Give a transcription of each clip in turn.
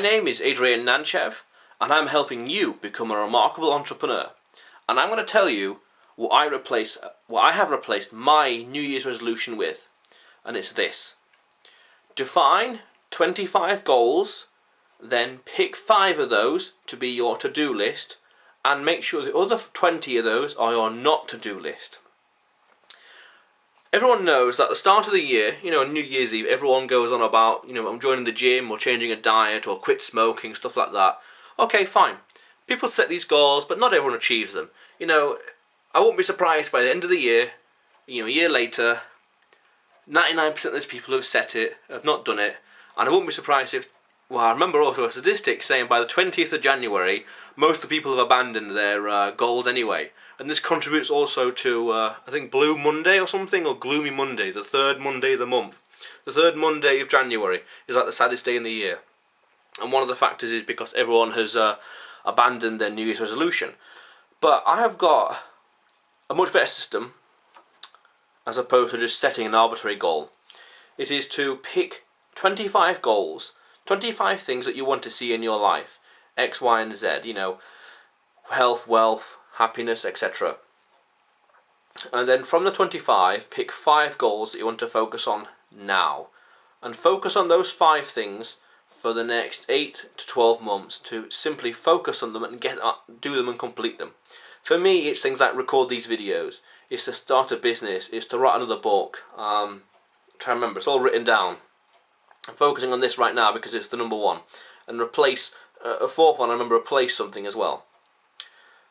name is Adrian Nanchev, and I'm helping you become a remarkable entrepreneur. And I'm going to tell you what I have replaced my New Year's resolution with, and it's this: define 25 goals, then pick 5 of those to be your to-do list, and make sure the other 20 of those are your not to-do list. Everyone knows that at the start of the year, New Year's Eve, everyone goes on about, I'm joining the gym or changing a diet or quit smoking, stuff like that. Okay, fine. People set these goals, but not everyone achieves them. I won't be surprised by the end of the year, a year later, 99% of those people who've set it have not done it. And I won't be surprised if, I remember also a statistic saying by the 20th of January, most of the people have abandoned their goals anyway. And this contributes also to, I think, Blue Monday or something, or Gloomy Monday, the third Monday of the month. The third Monday of January is like the saddest day in the year. And one of the factors is because everyone has abandoned their New Year's resolution. But I have got a much better system as opposed to just setting an arbitrary goal. It is to pick 25 goals, 25 things that you want to see in your life. X, Y, and Z, health, wealth, happiness, etc. And then from the 25, pick 5 goals that you want to focus on now. And focus on those 5 things for the next 8 to 12 months to simply focus on them and do them and complete them. For me, it's things like record these videos, it's to start a business, it's to write another book. I'm trying to remember, it's all written down. I'm focusing on this right now because it's the number 1. And replace, a 4th one, I remember, replace something as well.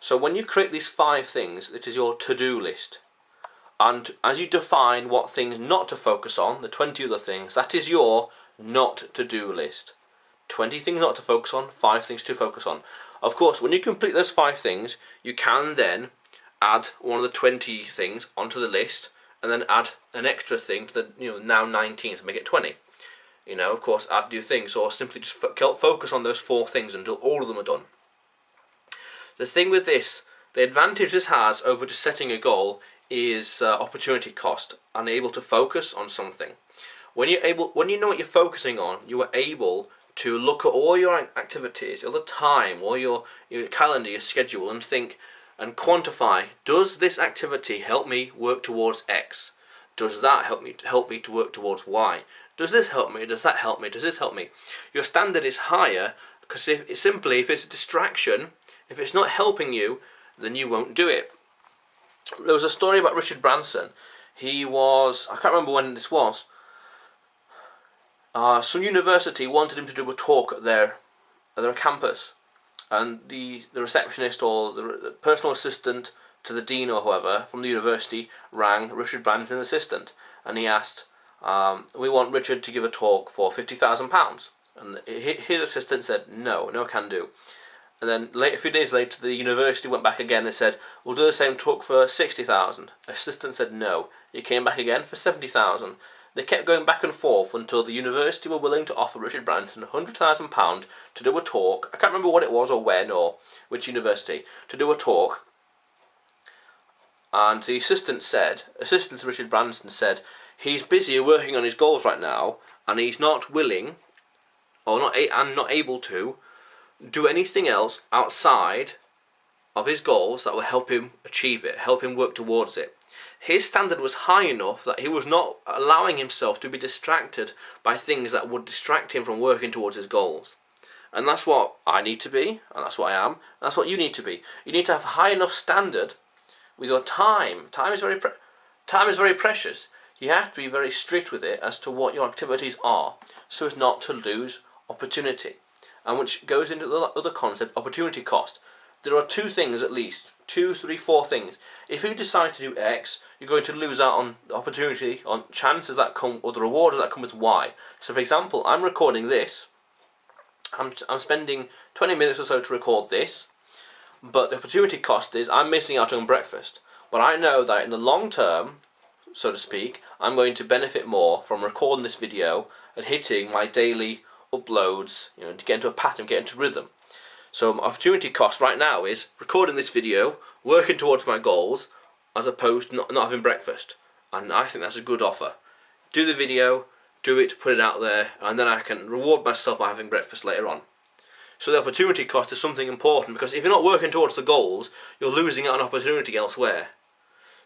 So when you create these 5 things, it is your to-do list. And as you define what things not to focus on, the 20 other things, that is your not to-do list. 20 things not to focus on, 5 things to focus on. Of course, when you complete those 5 things, you can then add one of the 20 things onto the list, and then add an extra thing to the now 19, so make it 20. Of course, add new things, or simply just focus on those 4 things until all of them are done. The thing with this, the advantage this has over just setting a goal is opportunity cost, and able to focus on something. When you know what you're focusing on, you are able to look at all your activities, all the time, all your calendar, your schedule, and think and quantify: does this activity help me work towards X? Does that help me to work towards Y? Does this help me? Does that help me? Does this help me? Your standard is higher because if it's a distraction, if it's not helping you, then you won't do it. There was a story about Richard Branson. I can't remember when this was. Some university wanted him to do a talk at their campus, and the receptionist or the personal assistant to the dean or whoever from the university rang Richard Branson's assistant, and he asked, "We want Richard to give a talk for £50,000." And his assistant said, no can do. And then a few days later, the university went back again and said, "We'll do the same talk for 60,000. Assistant said no. He came back again for 70,000. They kept going back and forth until the university were willing to offer Richard Branson £100,000 to do a talk. I can't remember what it was or when or which university, to do a talk. And the assistant to Richard Branson said, he's busy working on his goals right now, and he's not willing, or not able to, do anything else outside of his goals that will help him achieve it, help him work towards it. His standard was high enough that he was not allowing himself to be distracted by things that would distract him from working towards his goals. And that's what I need to be, and that's what I am, and that's what you need to be. You need to have a high enough standard with your time. Time is very precious. You have to be very strict with it as to what your activities are, so as not to lose opportunity. And which goes into the other concept, opportunity cost. There are 2 things at least, 2, 3, 4 things. If you decide to do X, you're going to lose out on the opportunity, on chances that come, or the rewards that come with Y. So for example, I'm recording this. I'm spending 20 minutes or so to record this, but the opportunity cost is I'm missing out on breakfast. But I know that in the long term, so to speak, I'm going to benefit more from recording this video and hitting my daily uploads, to get into a pattern, get into rhythm. So my opportunity cost right now is recording this video, working towards my goals, as opposed to not having breakfast. And I think that's a good offer. Do the video, do it, put it out there, and then I can reward myself by having breakfast later on. So the opportunity cost is something important, because if you're not working towards the goals, you're losing out on opportunity elsewhere.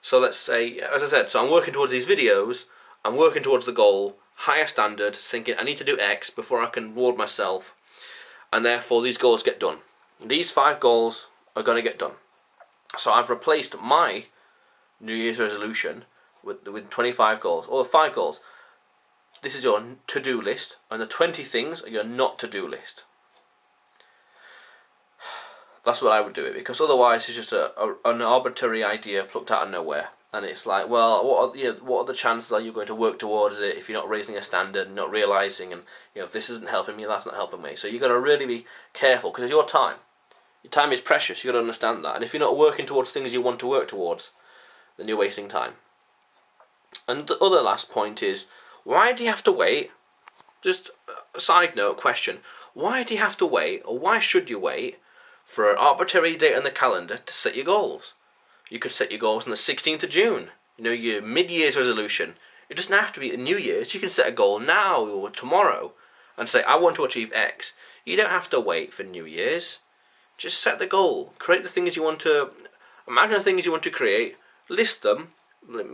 So let's say, as I said, so I'm working towards these videos, I'm working towards the goal, higher standard, thinking I need to do X before I can reward myself, and therefore these goals get done. These 5 goals are going to get done. So I've replaced my New Year's resolution with 25 goals, or 5 goals. This is your to-do list, and the 20 things are your not to-do list. That's what I would do it, because otherwise it's just an arbitrary idea plucked out of nowhere. And it's like, well, what are the chances are you going to work towards it if you're not raising a standard, not realising, and if this isn't helping me, that's not helping me. So you've got to really be careful, because it's your time. Your time is precious, you've got to understand that. And if you're not working towards things you want to work towards, then you're wasting time. And the other last point is, why do you have to wait? Just a side note question. Why do you have to wait, or why should you wait, for an arbitrary date on the calendar to set your goals? You could set your goals on the 16th of June. Your mid-year's resolution. It doesn't have to be New Year's. You can set a goal now or tomorrow and say, I want to achieve X. You don't have to wait for New Year's. Just set the goal. Create the things you want to... Imagine the things you want to create. List them,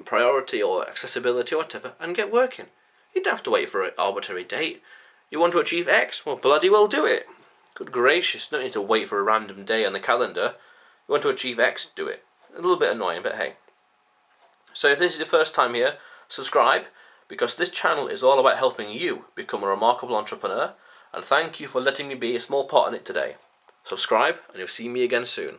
priority or accessibility or whatever, and get working. You don't have to wait for an arbitrary date. You want to achieve X? Well, bloody well do it. Good gracious, don't need to wait for a random day on the calendar. You want to achieve X? Do it. A little bit annoying, but hey. So if this is your first time here, subscribe, because this channel is all about helping you become a remarkable entrepreneur, and thank you for letting me be a small part in it today. Subscribe, and you'll see me again soon.